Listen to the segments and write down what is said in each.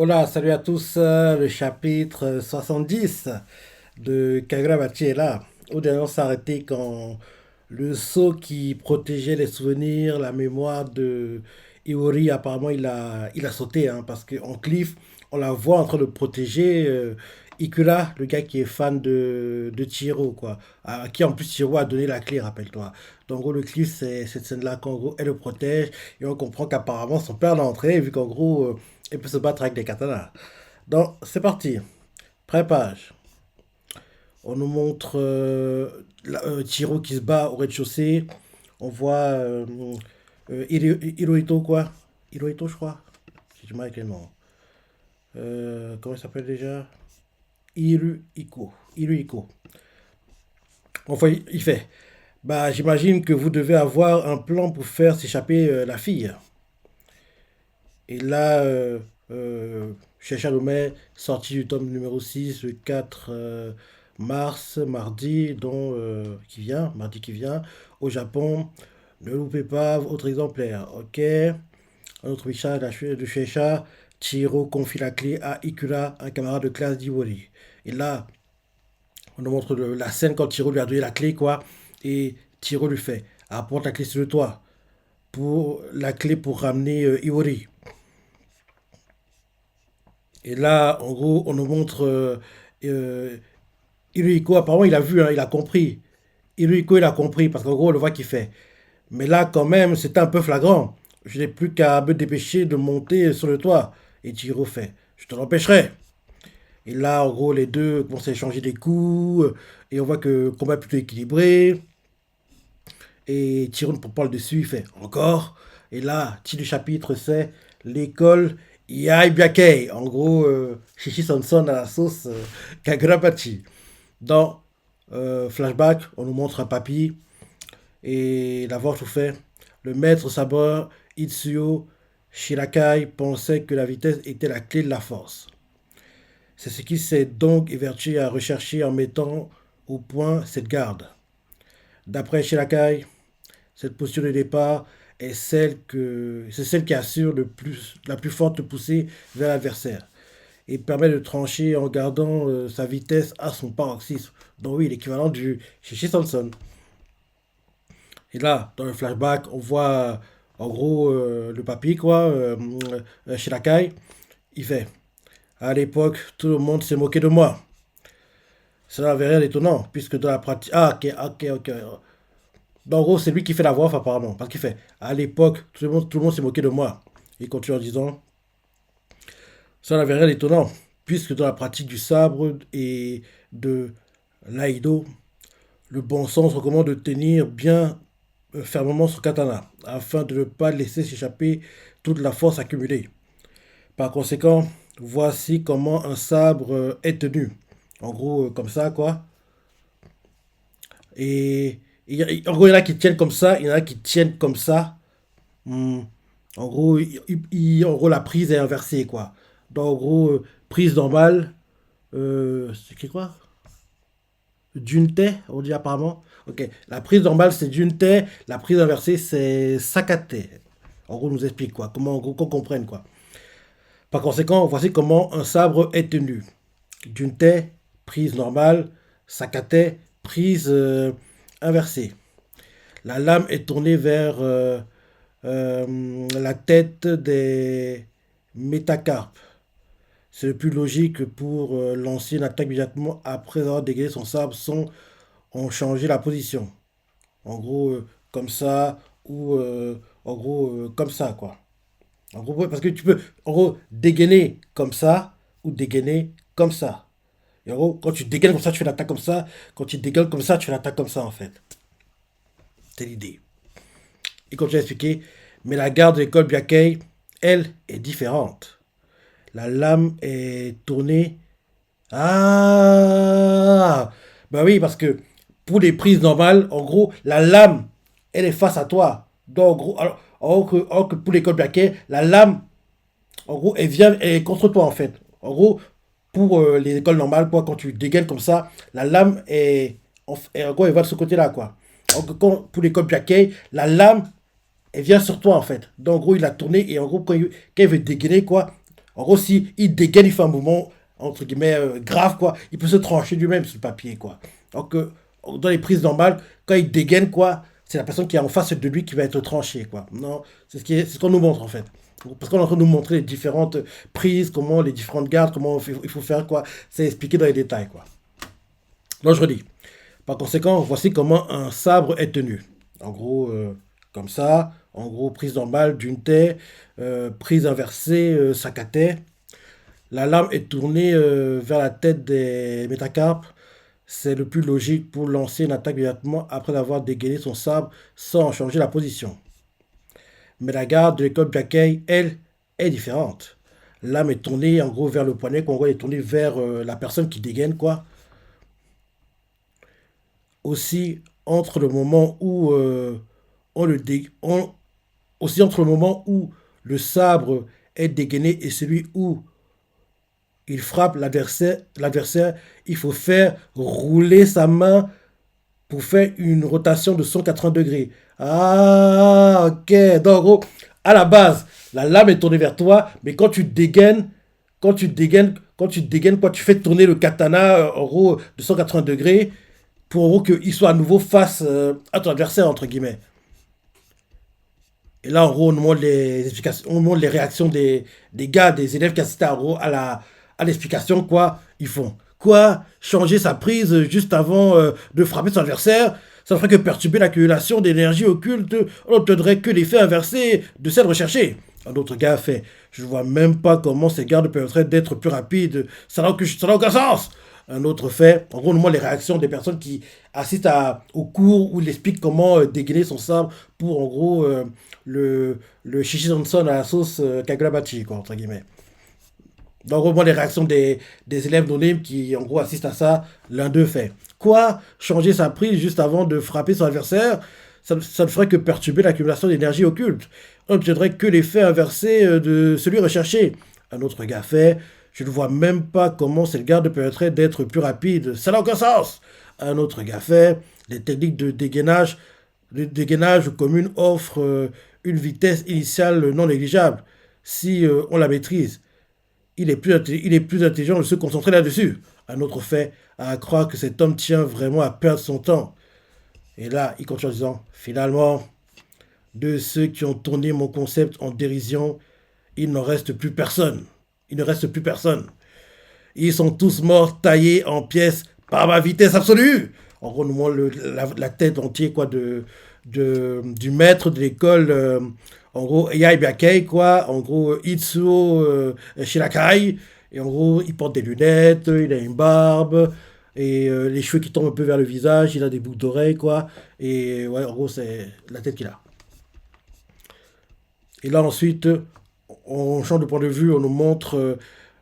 Hola, salut à tous. Le chapitre 70 de Kagurabachi est là. Au dernier, on s'est arrêté quand le sceau qui protégeait les souvenirs, la mémoire de Iori, apparemment, il a sauté. Parce qu'en Cliff, on la voit en train de protéger Ikura, le gars qui est fan de Chihiro, quoi. À qui en plus Chihiro a donné la clé, rappelle-toi. Donc, en gros, le Cliff, c'est cette scène-là qu'en gros, elle le protège. Et on comprend qu'apparemment, son père l'a entré, vu qu'en gros, elle peut se battre avec des katanas. Donc, c'est parti. Pré-page. On nous montre Chiro qui se bat au rez-de-chaussée. On voit Hirohito, quoi. Hirohito, je crois. J'ai du mal avec les noms. Comment il s'appelle déjà? Hiruhiko. Hiruhiko. Enfin, il fait. Bah, j'imagine que vous devez avoir un plan pour faire s'échapper la fille. Et là, chez Chalomet, sorti du tome numéro 6 le 4 mars, mardi, mardi qui vient, au Japon. Ne loupez pas, autre exemplaire. Ok. Un autre Misha de Shueisha. Chihiro confie la clé à Ikura, un camarade de classe d'Iwori. Et là, on nous montre la scène quand Chihiro lui a donné la clé, quoi. Et Chihiro lui fait apporte la clé sur le toit. Pour la clé pour ramener Iwori. Et là, en gros, on nous montre euh, Hiruhiko, apparemment, il a vu, hein, il a compris. Hiruhiko, il a compris, parce qu'en gros, on le voit qu'il fait. Mais là, quand même, c'était un peu flagrant. Je n'ai plus qu'à me dépêcher de monter sur le toit. Et Chihiro fait, je te l'empêcherai. Et là, en gros, les deux commencent à échanger des coups. Et on voit que le combat est plutôt équilibré. Et Chihiro ne prend pas le dessus, il fait, encore. Et là, titre du chapitre, c'est l'école Yai Byakei. En gros, Shishi Sonson à la sauce Kagurabachi. Dans Flashback, on nous montre un papy et l'avoir tout fait. Le maître sabreur Itsuyo Shirakai pensait que la vitesse était la clé de la force. C'est ce qui s'est donc évertué à rechercher en mettant au point cette garde. D'après Shirakai, cette posture de départ c'est celle qui assure la plus forte poussée vers l'adversaire et permet de trancher en gardant sa vitesse à son paroxysme. Donc oui, l'équivalent du Chichi Sanson. Et là, dans le flashback, on voit en gros le papy, quoi, Shirakai. Il fait à l'époque, tout le monde s'est moqué de moi. Cela n'avait rien d'étonnant, puisque dans la pratique. Ah, ok, ok, ok. Donc, en gros, c'est lui qui fait la voix off, apparemment. Parce qu'il fait à l'époque, tout le monde s'est moqué de moi. Il continue en disant ça n'avait rien d'étonnant, puisque dans la pratique du sabre et de l'aïdo, le bon sens recommande de tenir bien fermement son katana, afin de ne pas laisser s'échapper toute la force accumulée. Par conséquent, voici comment un sabre est tenu. En gros, comme ça, quoi. Et en gros, il y en a qui tiennent comme ça, il y en a qui tiennent comme ça. Hmm. En gros, en gros, la prise est inversée, quoi. Donc, en gros, prise normale, c'est écrit quoi? Junte, on dit apparemment. Ok, la prise normale, c'est Junte, la prise inversée, c'est Sakate. En gros, on nous explique, quoi. Comment, en gros, qu'on comprenne, quoi. Par conséquent, voici comment un sabre est tenu. Junte, prise normale, Sakate, prise inversée. La lame est tournée vers la tête des métacarpes. C'est le plus logique pour lancer une attaque immédiatement après avoir dégagé son sabre sans en changer la position. En gros, comme ça, ou en gros, comme ça, quoi. En gros, ouais, parce que tu peux, en gros, dégainer comme ça, ou dégainer comme ça. Et en gros, quand tu dégaines comme ça, tu fais l'attaque comme ça. Quand tu dégaines comme ça, tu fais l'attaque comme ça, en fait. C'est l'idée. Et comme tu as expliqué, mais la garde de l'école Biakei, elle, est différente. La lame est tournée. Ah! Bah oui, parce que pour les prises normales, en gros, la lame, elle est face à toi. Donc, en gros, alors que pour l'école Biakei, la lame, en gros, elle est contre toi, en fait. En gros, pour les écoles normales, quoi, quand tu dégaines comme ça, la lame en gros, elle va de ce côté-là, quoi. Alors que pour l'école Biakei, la lame, elle vient sur toi en fait. Donc en gros, il a tourné et en gros, quand il veut dégainer, quoi, En gros, si il dégaine, il fait un mouvement, entre guillemets, grave, quoi, il peut se trancher lui-même sur le papier, quoi. Donc, dans les prises normales, quand il dégaine, quoi, c'est la personne qui est en face de lui qui va être tranchée, quoi. Non, c'est ce qu'on nous montre, en fait. Parce qu'on est en train de nous montrer les différentes prises, comment les différentes gardes, il faut faire, quoi. C'est expliqué dans les détails, quoi. Donc, je redis. Par conséquent, voici comment un sabre est tenu. En gros, comme ça. En gros, prise normale d'une taie, prise inversée, sac à taie. La lame est tournée vers la tête des métacarpes. C'est le plus logique pour lancer une attaque immédiatement après avoir dégainé son sabre sans changer la position. Mais la garde de l'école Byakuya, elle, est différente. La lame est tournée en gros vers le poignet, quoi. En gros, elle est tournée vers la personne qui dégaine, quoi. Aussi, entre le moment où on le dé- on- aussi entre le moment où le sabre est dégainé et celui où il frappe l'adversaire, il faut faire rouler sa main pour faire une rotation de 180 degrés. Ah, ok. Donc, en gros, à la base, la lame est tournée vers toi, mais quand tu dégaines, quoi, tu fais tourner le katana, en gros, de 180 degrés, pour en gros qu'il soit à nouveau face à ton adversaire, entre guillemets. Et là, en gros, on nous montre les explications, on nous montre les réactions des gars, des élèves qui assistent en gros, à l'explication, quoi, ils font. Quoi? Changer sa prise juste avant de frapper son adversaire, ça ne ferait que perturber l'accumulation d'énergie occulte, on n'obtiendrait que l'effet inversé de celle recherchée. Un autre gars a fait, je ne vois même pas comment ces gardes permettraient d'être plus rapides, ça n'a aucun sens. Un autre fait, en gros, on nous montre les réactions des personnes qui assistent au cours où il explique comment dégainer son sabre pour, en gros, le Shishi Johnson à la sauce Kagurabachi, quoi, entre guillemets. Donc, au moins, les réactions des élèves d'Onim qui, en gros, assistent à ça, l'un d'eux fait. Quoi? Changer sa prise juste avant de frapper son adversaire, ça ne ferait que perturber l'accumulation d'énergie occulte. On n'obtiendrait que l'effet inversé de celui recherché. Un autre gars fait. Je ne vois même pas comment cette garde permettrait d'être plus rapide. Ça n'a aucun sens. Un autre gars fait. Les techniques de dégainage communes offrent une vitesse initiale non négligeable si on la maîtrise. Il est plus intelligent de se concentrer là-dessus. Un autre fait à croire que cet homme tient vraiment à perdre son temps. Et là, il continue en disant, finalement, de ceux qui ont tourné mon concept en dérision, il n'en reste plus personne. Il ne reste plus personne. Ils sont tous morts, taillés en pièces par ma vitesse absolue. En gros, nous montre la tête entière quoi, du maître de l'école. En gros, Yai Byakei, quoi. En gros, Itsuo Shirakai. Et en gros, il porte des lunettes, il a une barbe. Et les cheveux qui tombent un peu vers le visage, il a des boucles d'oreilles, quoi. Et ouais, en gros, c'est la tête qu'il a. Et là, ensuite, on change de point de vue, on nous montre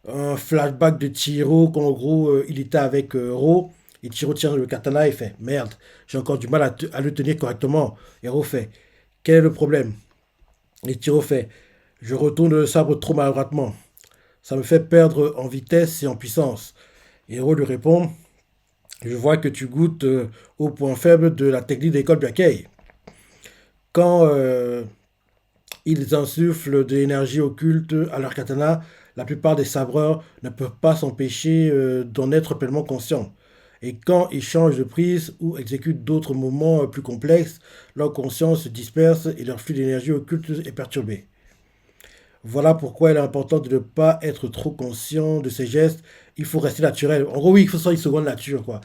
un flashback de Chihiro, quand en gros, il était avec Ro. Et Chihiro tient le katana et fait merde, j'ai encore du mal à le tenir correctement. Et Ro fait quel est le problème? Et Chihiro fait je retourne le sabre trop maladroitement. Ça me fait perdre en vitesse et en puissance. Et Ro lui répond je vois que tu goûtes au point faible de la technique d'école Byakuya. Quand ils insufflent de l'énergie occulte à leur katana. La plupart des sabreurs ne peuvent pas s'empêcher d'en être pleinement conscients. Et quand ils changent de prise ou exécutent d'autres mouvements plus complexes, leur conscience se disperse et leur flux d'énergie occulte est perturbé. Voilà pourquoi il est important de ne pas être trop conscient de ces gestes. Il faut rester naturel. En gros, oui, il faut ça une seconde nature, quoi.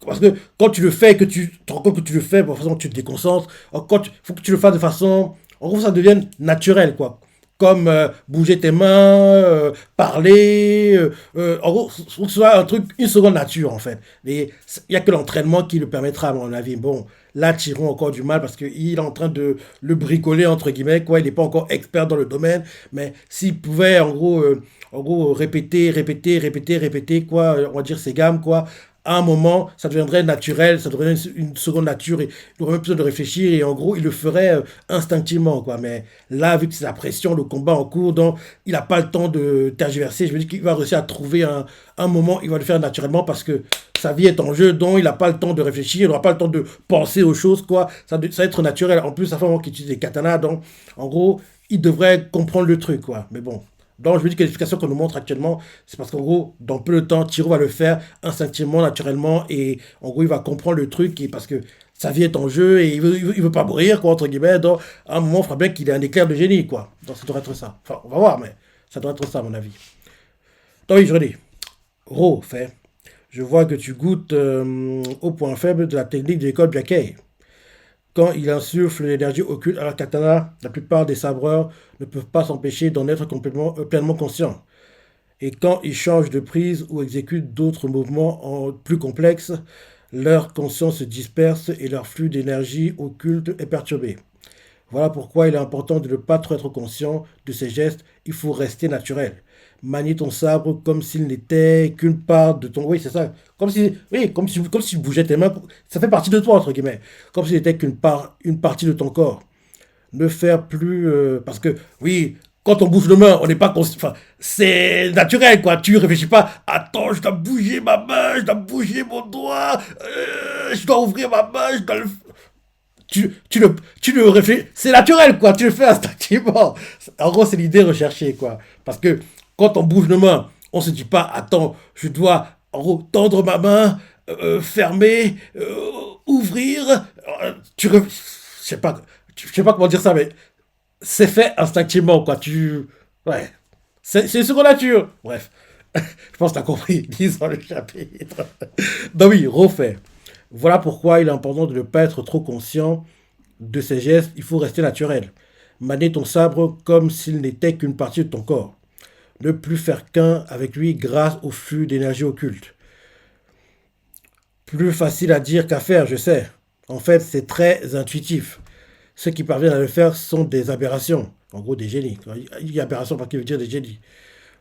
Parce que quand tu le fais, que tu te rends compte que tu le fais, de façon, tu te déconcentres. Il faut que tu le fasses de façon. En gros, ça devienne naturel, quoi. Comme bouger tes mains, parler. En gros, faut que ce soit un truc, une seconde nature, en fait. Et il n'y a que l'entraînement qui le permettra, à mon avis. Bon, là, Chiron a encore du mal parce qu'il est en train de le bricoler, entre guillemets, quoi. Il n'est pas encore expert dans le domaine. Mais s'il pouvait, en gros, répéter, quoi, on va dire ses gammes, quoi, à un moment, ça deviendrait naturel, ça deviendrait une seconde nature, et il aurait même besoin de réfléchir, et en gros, il le ferait instinctivement, quoi. Mais là, vu que c'est la pression, le combat en cours, donc il n'a pas le temps de tergiverser, je me dis qu'il va réussir à trouver un moment, il va le faire naturellement, parce que sa vie est en jeu, donc il n'a pas le temps de réfléchir, il n'aura pas le temps de penser aux choses, quoi. Ça va être naturel. En plus, ça fait un moment qu'il utilise des katanas, donc en gros, il devrait comprendre le truc, quoi. Mais bon, Donc je me dis que l'explication qu'on nous montre actuellement, c'est parce qu'en gros, dans peu de temps, Tiro va le faire instinctivement, naturellement, et en gros, il va comprendre le truc, et parce que sa vie est en jeu, et il veut pas mourir, quoi, entre guillemets. Donc, à un moment, il faudra bien qu'il ait un éclair de génie, quoi. Donc ça doit être ça. Enfin, on va voir, mais ça doit être ça, à mon avis. Donc oui, je redis. Ro fait. Je vois que tu goûtes au point faible de la technique de l'école Byakuei. Quand il insuffle l'énergie occulte à la katana, la plupart des sabreurs ne peuvent pas s'empêcher d'en être complètement, pleinement conscients. Et quand ils changent de prise ou exécutent d'autres mouvements plus complexes, leur conscience se disperse et leur flux d'énergie occulte est perturbé. Voilà pourquoi il est important de ne pas trop être conscient de ces gestes, il faut rester naturel. Manie ton sabre comme s'il n'était qu'une part de ton... Oui, c'est ça. Comme si, oui, comme si tu bougeais tes mains. Ça fait partie de toi, entre guillemets. Comme s'il n'était qu'une part, une partie de ton corps. Ne faire plus... parce que, oui, quand on bouge nos mains, on n'est pas conscient. Enfin, c'est naturel, quoi. Tu réfléchis pas. Attends, je dois bouger ma main, je dois bouger mon doigt, je dois ouvrir ma main, je dois le tu le réfléchis, c'est naturel, quoi, tu le fais instinctivement. En gros, c'est l'idée recherchée, quoi. Parce que quand on bouge nos mains, on se dit pas, attends, je dois, en gros, tendre ma main, fermer, ouvrir. Je sais pas, je sais pas comment dire ça, mais c'est fait instinctivement, quoi. Ouais. C'est sur nature. Bref. Je pense que tu as compris, lisant le chapitre. Donc oui, refait. Voilà pourquoi il est important de ne pas être trop conscient de ses gestes, il faut rester naturel. Manier ton sabre comme s'il n'était qu'une partie de ton corps. Ne plus faire qu'un avec lui grâce au flux d'énergie occulte. Plus facile à dire qu'à faire, je sais. En fait, c'est très intuitif. Ceux qui parviennent à le faire sont des aberrations. En gros, des génies. Il y a aberration parce qu'il veut dire des génies.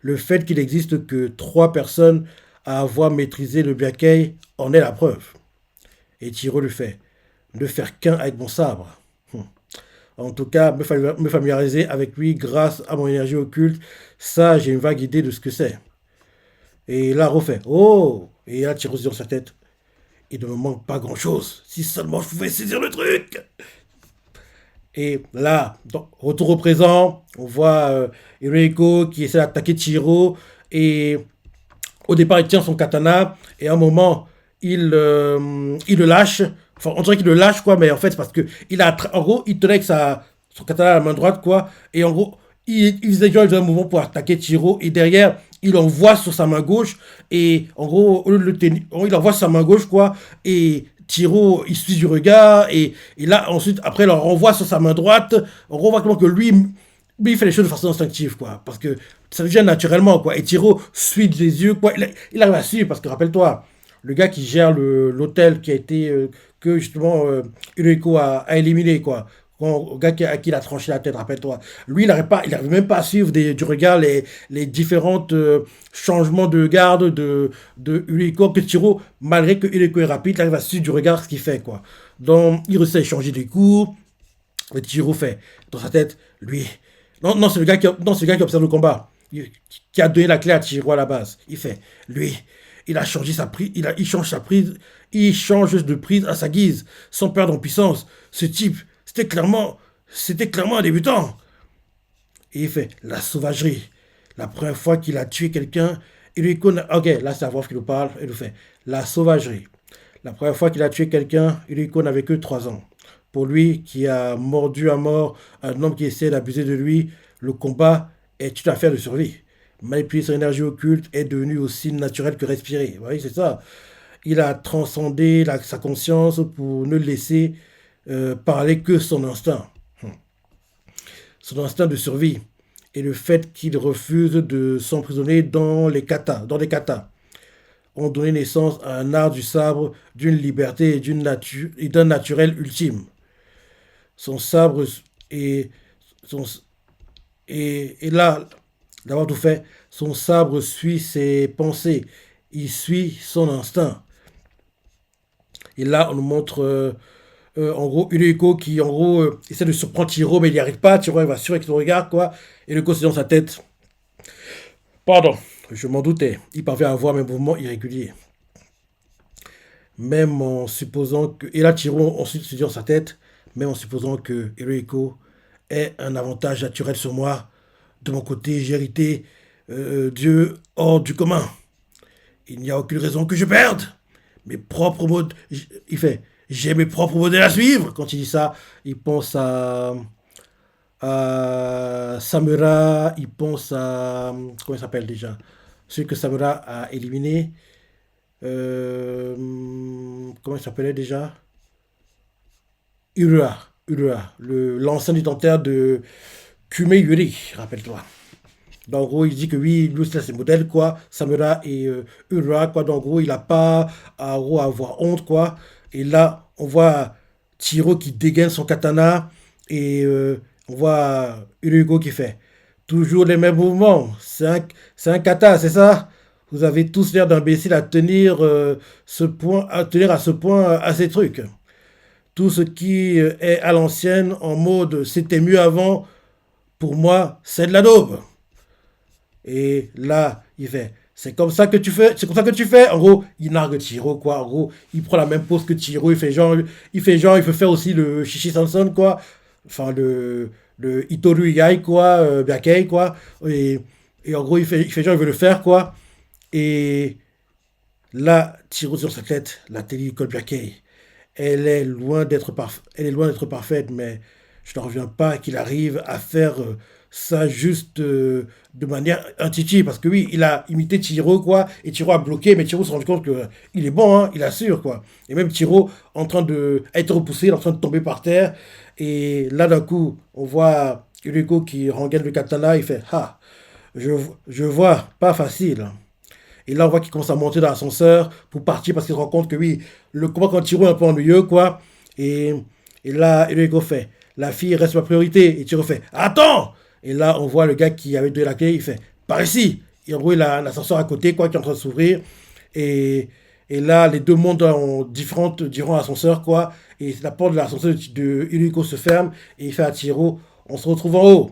Le fait qu'il existe que 3 personnes à avoir maîtrisé le Byakuei en est la preuve. Et Tiro le fait. Ne faire qu'un avec mon sabre. En tout cas, me familiariser avec lui grâce à mon énergie occulte, ça, j'ai une vague idée de ce que c'est. Et là, refait. Oh! Et là, Tiro se dit dans sa tête. Il ne me manque pas grand-chose. Si seulement je pouvais saisir le truc. Et là, retour au présent, on voit Hirohiko qui essaie d'attaquer Chihiro. Et au départ, il tient son katana. Et à un moment, il le lâche. Enfin, on dirait qu'il le lâche, quoi. Mais en fait, c'est parce que en gros, il tenait avec son katana à la main droite, quoi. Et en gros, il faisait genre un mouvement pour attaquer Chihiro. Et derrière, il envoie sur sa main gauche. Et en gros, au lieu de le tenir, il envoie sur sa main gauche, quoi. Et Tiro, il suit du regard, et là, ensuite, après, il le renvoie sur sa main droite. On voit comment que lui, il fait les choses de façon instinctive, quoi. Parce que ça vient naturellement, quoi. Et Tiro suit des yeux, quoi. Il arrive à suivre, parce que rappelle-toi, le gars qui gère l'hôtel qui a été, que justement, Hirohiko a éliminé, quoi. Au gars à qui il a tranché la tête, rappelle-toi. Lui, il n'arrive même pas à suivre du regard les différentes changements de garde de Uliko que Tiro, malgré que Uliko est rapide, il arrive à suivre du regard ce qu'il fait, quoi. Donc, il réussit à échanger des coups, et Tiro fait, dans sa tête, lui. Non, non, c'est le gars qui observe le combat, qui a donné la clé à Tiro à la base. Il fait, lui, il a changé sa prise, il change sa prise, il change de prise à sa guise, sans perdre en puissance. Ce type, c'était clairement un débutant. Et il fait la sauvagerie. La première fois qu'il a tué quelqu'un, il lui connaît. Ok, là c'est Avrov qui nous parle. Il nous fait la sauvagerie. La première fois qu'il a tué quelqu'un, il lui connaît avec eux 3 ans. Pour lui, qui a mordu à mort un homme qui essaie d'abuser de lui, le combat est une affaire de survie. Manipuler son énergie occulte est devenu aussi naturel que respirer. Vous voyez, c'est ça. Il a transcendé sa conscience pour ne laisser parler que son instinct. Son instinct de survie. Et le fait qu'il refuse de s'emprisonner dans des katas, ont donné naissance à un art du sabre, d'une liberté et d'un naturel ultime. Son sabre et, son, et là, d'avoir tout fait, son sabre suit ses pensées, il suit son instinct. Et là, on nous montre en gros Uruko qui en gros essaie de surprendre Tiro, mais il n'y arrive pas. Tiro il va sur avec son regard, quoi. Et le c'est dans sa tête. Pardon, je m'en doutais. Il parvient à voir mes mouvements irréguliers. Même en supposant que. Et là, Tiro ensuite se dit dans sa tête, même en supposant que Uruko ait un avantage naturel sur moi, De mon côté, j'ai hérité Dieu hors du commun. Il n'y a aucune raison que je perde. Mes propres modes. Il fait j'ai mes propres modèles à suivre. Quand il dit ça, il pense à Samura, il pense à. Comment il s'appelle déjà? Celui que Samura a éliminé. Euh, comment il s'appelait déjà? Urua. Urua, l'ancien détenteur de Kume Yuri, rappelle-toi. Donc, en gros, il dit que oui, lui, c'est ses modèles, quoi. Samura et Urua, quoi. Donc, en gros, il n'a pas à, en gros, à avoir honte, quoi. Et là, on voit Tiro qui dégaine son katana et on voit Urugo qui fait toujours les mêmes mouvements. C'est un kata, c'est ça? Vous avez tous l'air d'imbéciles à tenir ce point, à tenir à ce point à ces trucs. Tout ce qui est à l'ancienne, en mode c'était mieux avant, pour moi, c'est de la daube. Et là, il fait, c'est comme ça que tu fais, c'est comme ça que tu fais. En gros, il nargue Tiro, quoi. En gros, il prend la même pose que Tiro, il fait faire aussi le Shishi Sanson, quoi. Enfin, le Itoru Yai, quoi, Byakei, quoi. Et, et en gros, il fait genre, il veut le faire, quoi. Et là, Tiro sur sa tête, la télé Byakei, elle est loin d'être parfaite, mais je n'en reviens pas qu'il arrive à faire ça juste de manière intuitive. Parce que oui, il a imité Chihiro, quoi, et Chihiro a bloqué, mais Chihiro s'est rendu compte que il est bon, hein, il assure, quoi. Et même Chihiro, en train de être repoussé, en train de tomber par terre, et là, d'un coup, on voit Yuriko qui rengaine le katana, il fait ah, je, je vois, pas facile. Et là, on voit qu'il commence à monter dans l'ascenseur pour partir parce qu'il se rend compte que oui, le combat contre Tiro est un peu ennuyeux, quoi. Et, et là, Eluego fait la fille reste ma priorité. Et Tiro fait attends. Et là, on voit le gars qui avait donné la clé, il fait par ici. Et en gros, il a un ascenseur à côté, quoi, qui est en train de s'ouvrir. Et, et là, les deux mondes ont différentes durant l'ascenseur, quoi. Et la porte de l'ascenseur de Eluego se ferme et il fait à Tiro on se retrouve en haut.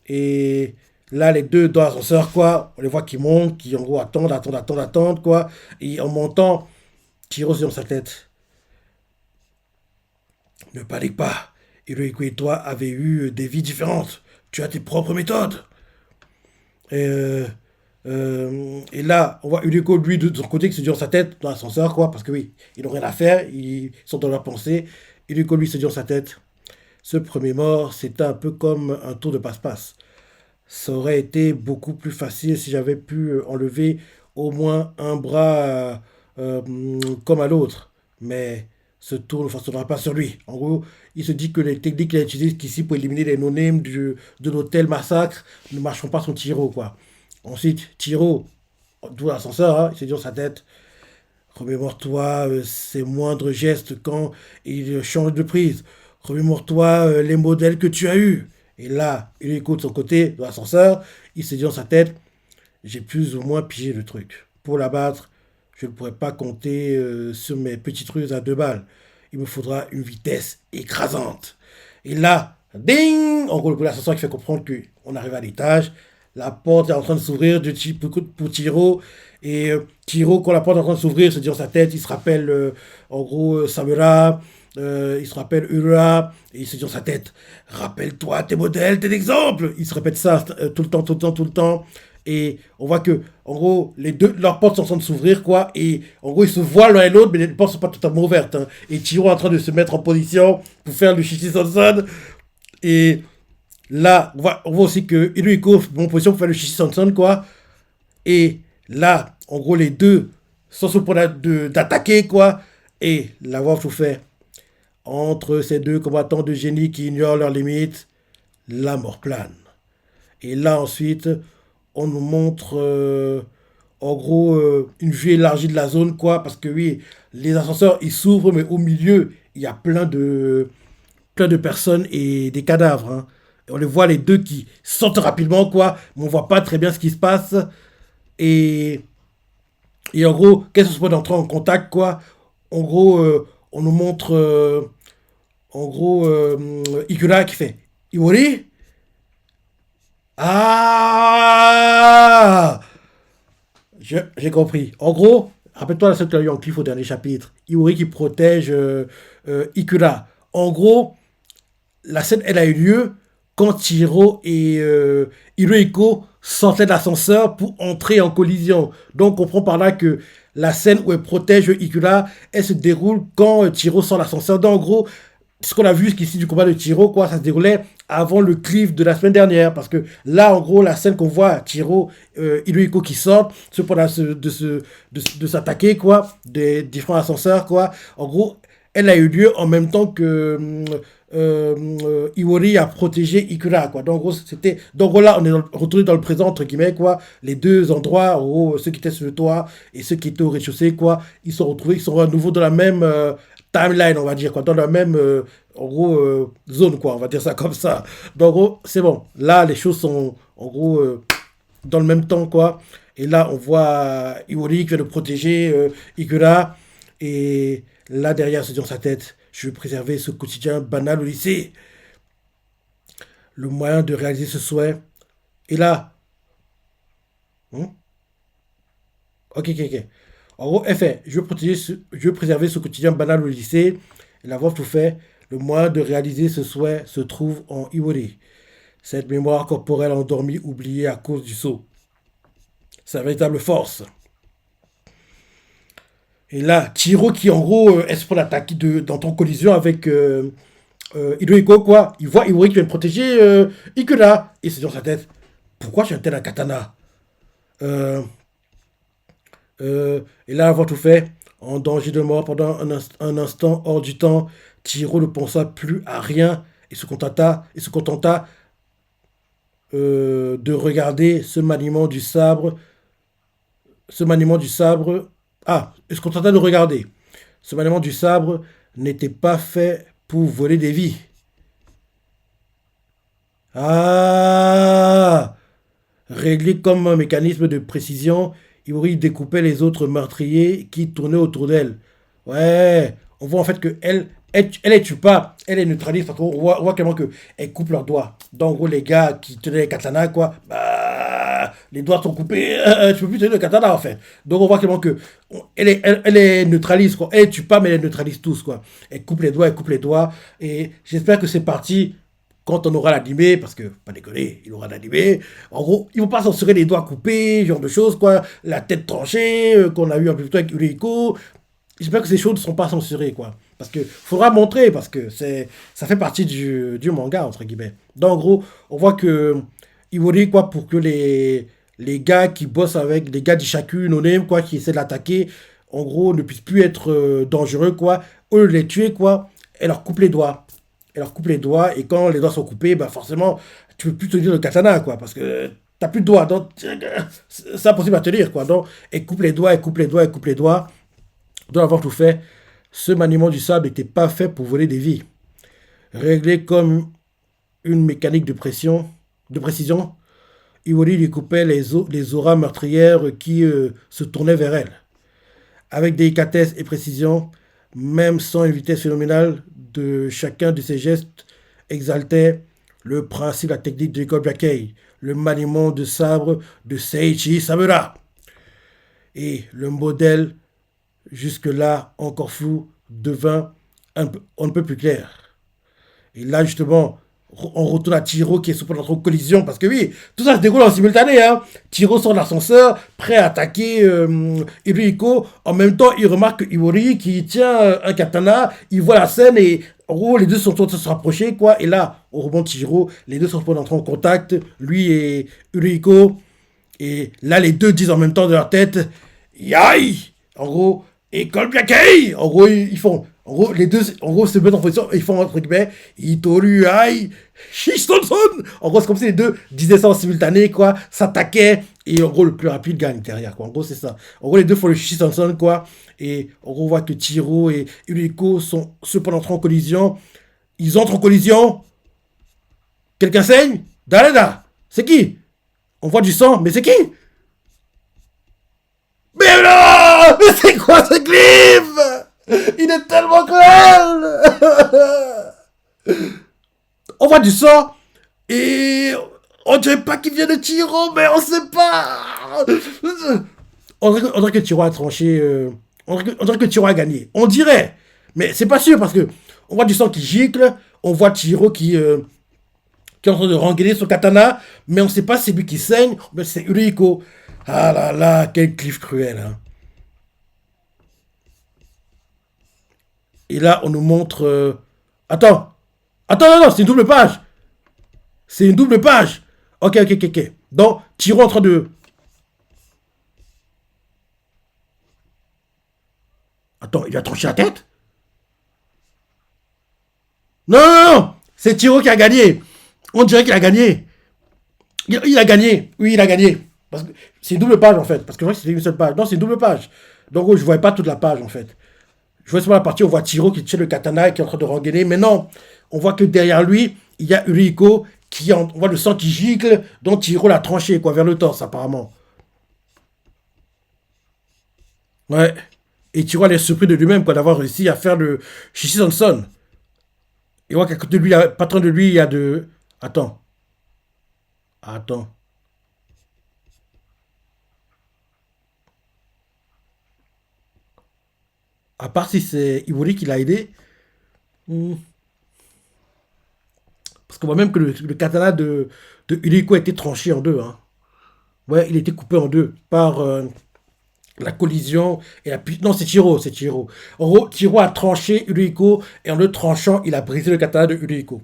Et là, les deux dans l'ascenseur, quoi, on les voit qui montent, qui en gros attendent, quoi. Et en montant, Chiro sur sa tête. Ne panique pas. Hirohiko et toi avez eu des vies différentes. Tu as tes propres méthodes. Et, et là, on voit Hirohiko, lui, de son côté, qui se dit dans sa tête, dans l'ascenseur, quoi, parce que oui, ils n'ont rien à faire, ils sont dans leur pensée. Hirohiko, lui, se dit dans sa tête. Ce premier mort, c'était un peu comme un tour de passe-passe. Ça aurait été beaucoup plus facile si j'avais pu enlever au moins un bras comme à l'autre. Mais ce tour ne fonctionnera pas sur lui. En gros, il se dit que les techniques qu'il utilise ici pour éliminer les no-names de l'hôtel massacre ne marcheront pas sur Tiro, quoi. Ensuite, Tiro, d'où l'ascenseur, hein, il se dit dans sa tête, remémore-toi ces moindres gestes quand il change de prise. Remémore-toi les modèles que tu as eus. Et là, il écoute son côté de l'ascenseur. Il se dit dans sa tête, j'ai plus ou moins pigé le truc. Pour l'abattre, je ne pourrais pas compter sur mes petites ruses à deux balles. Il me faudra une vitesse écrasante. Et là, ding! En gros, le l'ascenseur qui fait comprendre qu'on arrive à l'étage. La porte est en train de s'ouvrir pour Tiro. Et Tiro, quand la porte est en train de s'ouvrir, se dit dans sa tête, il se rappelle en gros Samura, il se rappelle Ura, et il se dit dans sa tête, rappelle-toi tes modèles, tes exemples. Il se répète ça tout le temps, tout le temps, tout le temps. Et on voit que, en gros, les deux, leurs portes sont en train de s'ouvrir, quoi. Et en gros, ils se voient l'un et l'autre, mais les portes sont pas totalement ouvertes, hein. Et Tiro est en train de se mettre en position pour faire le Shishi Sansan. Et là, on voit aussi que Inuiko est en position pour faire le Shishi Sansan, quoi. Et là, en gros, les deux sont sur le point d'attaquer, quoi. Et la voix tout fait. Entre ces deux combattants de génie qui ignorent leurs limites, la mort plane. Et là, ensuite, on nous montre, en gros, une vue élargie de la zone, quoi. Parce que oui, les ascenseurs, ils s'ouvrent, mais au milieu, il y a plein de personnes et des cadavres, hein. Et on les voit les deux qui sortent rapidement, quoi. Mais on voit pas très bien ce qui se passe. Et, et en gros, qu'est-ce que c'est d'entrer en contact, quoi. En gros, on nous montre, en gros, Ikura qui fait Iwori. Ah, j'ai compris. En gros, rappelle-toi la scène que tu as eu en cliff au dernier chapitre. Iwori qui protège Ikura. En gros, la scène, elle a eu lieu quand Chihiro et Hirohiko sortaient de l'ascenseur pour entrer en collision. Donc on comprend par là que la scène où elle protège Ikura, elle se déroule quand Chihiro sort de l'ascenseur. Donc en gros, ce qu'on a vu jusqu'ici du combat de Chihiro, quoi, ça se déroulait avant le cliff de la semaine dernière. Parce que là, en gros, la scène qu'on voit, Chihiro, Hirohiko qui sortent, ce pendant de s'attaquer, quoi, des différents ascenseurs, quoi. En gros, elle a eu lieu en même temps que Iwori a protégé Ikura, quoi. Donc, en gros, c'était. Donc, là, on est retourné dans le présent, entre guillemets, quoi. Les deux endroits, en gros, ceux qui étaient sur le toit et ceux qui étaient au rez-de-chaussée, quoi, ils sont retrouvés, ils sont à nouveau dans la même timeline, on va dire, quoi. Dans la même, en gros, zone, quoi. On va dire ça comme ça. Donc, en gros, c'est bon. Là, les choses sont, en gros, dans le même temps, quoi. Et là, on voit Iwori qui vient de protéger Ikura. Et là, derrière, se dit dans sa tête, je veux préserver ce quotidien banal au lycée. Le moyen de réaliser ce souhait. Et là, hmm, ok, ok, ok. En gros, elle fait, je veux préserver ce quotidien banal au lycée. Et la voix tout fait, le moyen de réaliser ce souhait se trouve en Iwori. Cette mémoire corporelle endormie, oubliée à cause du saut. Sa véritable force. Et là, Chiro qui en gros est pour l'attaque d'entrer en collision avec Hirohiko, quoi. Il voit Iwori qui vient de protéger Ikura. Et c'est dans sa tête, pourquoi j'ai un tel un katana euh, Et là, avoir tout fait, en danger de mort pendant un instant hors du temps, Chiro ne pensa plus à rien et se contenta de regarder ce maniement du sabre. Ah, il se contenta de regarder. Ce maniement du sabre n'était pas fait pour voler des vies. Ah, réglé comme un mécanisme de précision, Iori découpait les autres meurtriers qui tournaient autour d'elle. Ouais, on voit en fait que elle les tue pas, elle les neutralise parce on voit clairement que elle coupe leurs doigts. Donc, en gros, les gars qui tenaient les katanas, quoi, bah, les doigts sont coupés, tu peux plus tenir le katana en fait. Donc, on voit clairement que elle les neutralise, quoi. Elle les tue pas, mais elle les neutralise tous, quoi. Elle coupe les doigts, elle coupe les doigts. Et j'espère que c'est parti quand on aura l'animé, parce que, pas déconner, il aura l'animé. En gros, ils vont pas censurer les doigts coupés, ce genre de choses, quoi. La tête tranchée, qu'on a eu un peu plus tôt avec Uriko. J'espère que ces choses ne seront pas censurées, quoi. Parce que faudra montrer, parce que ça fait partie du manga, entre guillemets. Donc, en gros, on voit que Iwori, quoi, pour que les gars qui bossent avec, les gars d'Ishaku, no-name, quoi, qui essaient de l'attaquer, en gros, ne puissent plus être dangereux, quoi. Eux, les tuer, quoi, et leur coupe les doigts. Elle leur coupe les doigts, et quand les doigts sont coupés, bah forcément, tu peux plus tenir le katana, quoi, parce que t'as plus de doigts, donc c'est impossible à tenir, quoi. Donc, elle coupe les doigts, elle coupe les doigts, elle coupe les doigts. Donc, avoir tout fait, ce maniement du sable n'était pas fait pour voler des vies. Réglé comme une mécanique de précision, Iwori lui coupait les auras meurtrières qui se tournaient vers elle. Avec délicatesse et précision, même sans une vitesse phénoménale de chacun de ses gestes, exaltait le principe, la technique de l'école Blackey, le maniement de sabre de Seiichi Samura. Et le modèle, jusque-là encore flou, devint on ne peut plus clair. Et là, justement, on retourne à Chihiro qui est sous notre collision, parce que oui, tout ça se déroule en simultané. Hein. Chihiro sort de l'ascenseur, prêt à attaquer Hirohiko. En même temps, il remarque Iwori qui tient un katana, il voit la scène et en gros, les deux sont en train de se rapprocher, quoi. Et là, au rebond de Chihiro, les deux sont en train en contact, lui et Hirohiko. Et là, les deux disent en même temps de leur tête, Yai! En gros, école Blackey! En gros, ils font. En gros, les deux, en gros, se mettent en position, ils font entre guillemets, Itoru Ai, Shistonson! En gros, c'est comme si les deux disaient ça en simultané, quoi, s'attaquaient, et en gros, le plus rapide gagne derrière, quoi. En gros, c'est ça. En gros, les deux font le Shistonson, quoi, et en gros, on voit que Chihiro et Uriko sont cependant entrés en collision. Ils entrent en collision. Quelqu'un saigne? Dareda! C'est qui? On voit du sang, mais c'est qui? Mais non! Mais c'est quoi ce clip? Il est tellement cruel! On voit du sang et on dirait pas qu'il vient de Chihiro, mais on sait pas. On dirait que Chihiro a tranché. On dirait que Chihiro a gagné. On dirait, mais c'est pas sûr parce que on voit du sang qui gicle. On voit Chihiro qui qui est en train de rengainer son katana, mais on ne sait pas si c'est lui qui saigne, mais c'est Uriko. Ah là là, quel cliff cruel. Hein. Et là, on nous montre. Attends, attends, non, non, c'est une double page. C'est une double page. Ok, ok, ok, ok. Donc, Tiro en train de. Attends, il a tranché la tête. Non, non, non, c'est Tiro qui a gagné. On dirait qu'il a gagné. Il a gagné. Oui, il a gagné. Parce que c'est une double page en fait. Parce que je crois que c'était une seule page. Non, c'est une double page. Donc, je ne voyais pas toute la page en fait. Je vois seulement la partie où on voit Tiro qui tient le katana et qui est en train de rengainer. Mais non, on voit que derrière lui, il y a Uriko on voit le sang qui gicle, dont Tiro l'a tranché quoi, vers le torse apparemment. Ouais. Et Tiro elle est surpris de lui-même quoi, d'avoir réussi à faire le Shishi Sanson. Et on voit qu'à côté de lui, pas loin de lui, il y a de. Attends. Attends. À part si c'est Iwori qui l'a aidé. hmm, Parce qu'on voit même que le katana de Uriko a été tranché en deux. Hein. Ouais, il a été coupé en deux par la collision et la Non, c'est Chiro, c'est Chiro. En gros, Chiro a tranché Uriko et en le tranchant, il a brisé le katana de Uriko.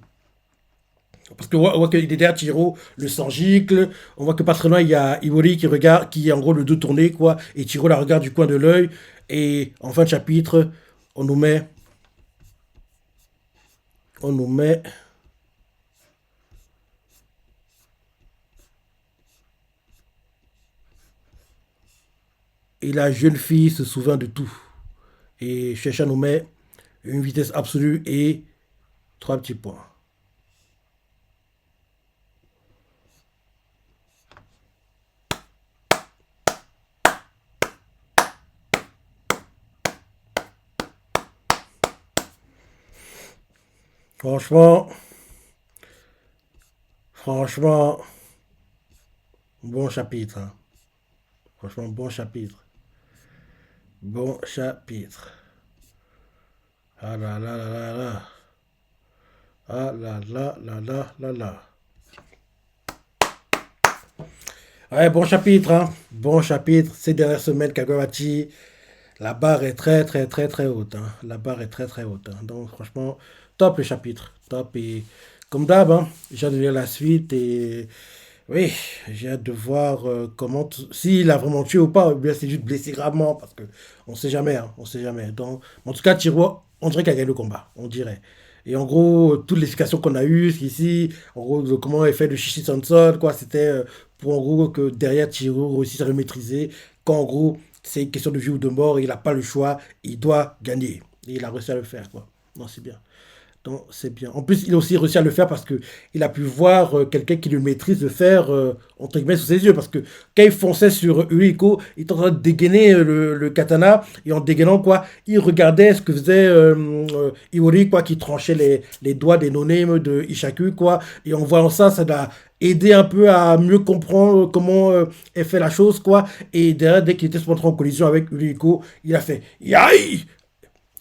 Parce qu'on voit qu'il est derrière Chiro, le sang gicle. On voit que pas très loin, il y a Iwori qui regarde, qui est en gros le dos tourné, quoi. Et Chiro la regarde du coin de l'œil. Et en fin de chapitre, on nous met. On nous met. Et la jeune fille se souvient de tout. Et Chercha nous met une vitesse absolue et trois petits points. Franchement, franchement, bon chapitre. Hein. Franchement, bon chapitre. Bon chapitre. Ah là là là là là. Ah là là là là là là. Ouais, bon chapitre, hein. Bon chapitre. Ces dernières semaines, Kagawati, la barre est très très très très haute. Hein. La barre est très très haute. Hein. Donc franchement, top le chapitre. Top. Et comme d'hab, hein, j'ai hâte de lire la suite et oui, j'ai hâte de voir comment s'il a vraiment tué ou pas, ou bien c'est juste blessé gravement parce que on sait jamais, hein, on sait jamais. Donc, en tout cas, Tiro, on dirait qu'il a gagné le combat, on dirait. Et en gros, toute l'explication qu'on a eue ici, en gros, de comment il fait le Shishi Sanson, quoi, c'était pour en gros que derrière Tiro réussisse à le maîtriser, qu'en gros, c'est une question de vie ou de mort, et il n'a pas le choix, il doit gagner. Et il a réussi à le faire, quoi. Non, c'est bien. Donc, c'est bien. En plus, il a aussi réussi à le faire parce que il a pu voir quelqu'un qui le maîtrise le faire, entre guillemets, sous ses yeux. Parce que quand il fonçait sur Uriko, il était en train de dégainer le katana. Et en dégainant, quoi, il regardait ce que faisait Iori, quoi, qui tranchait les doigts des no-name de Ishaku, quoi. Et en voyant ça, ça l'a aidé un peu à mieux comprendre comment elle fait la chose, quoi. Et derrière, dès qu'il était se montré en collision avec Uriko, il a fait Yai!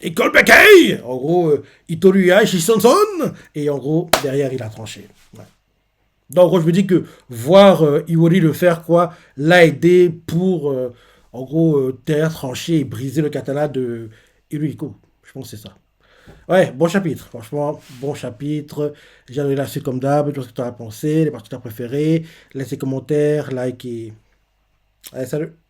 École Bekei. En gros, Itoruya Shisonson. Et en gros, derrière, il a tranché. Ouais. Donc, en gros, je me dis que voir Iwori le faire, quoi, l'a aidé pour, en gros, terre trancher et briser le katana de Hiruhiko. Je pense que c'est ça. Ouais, bon chapitre. Franchement, bon chapitre. J'ai adoré la suite comme d'hab. Je sais ce que tu as pensé, les parties que tu as préférées. Laisse des commentaires, like et. Allez, salut.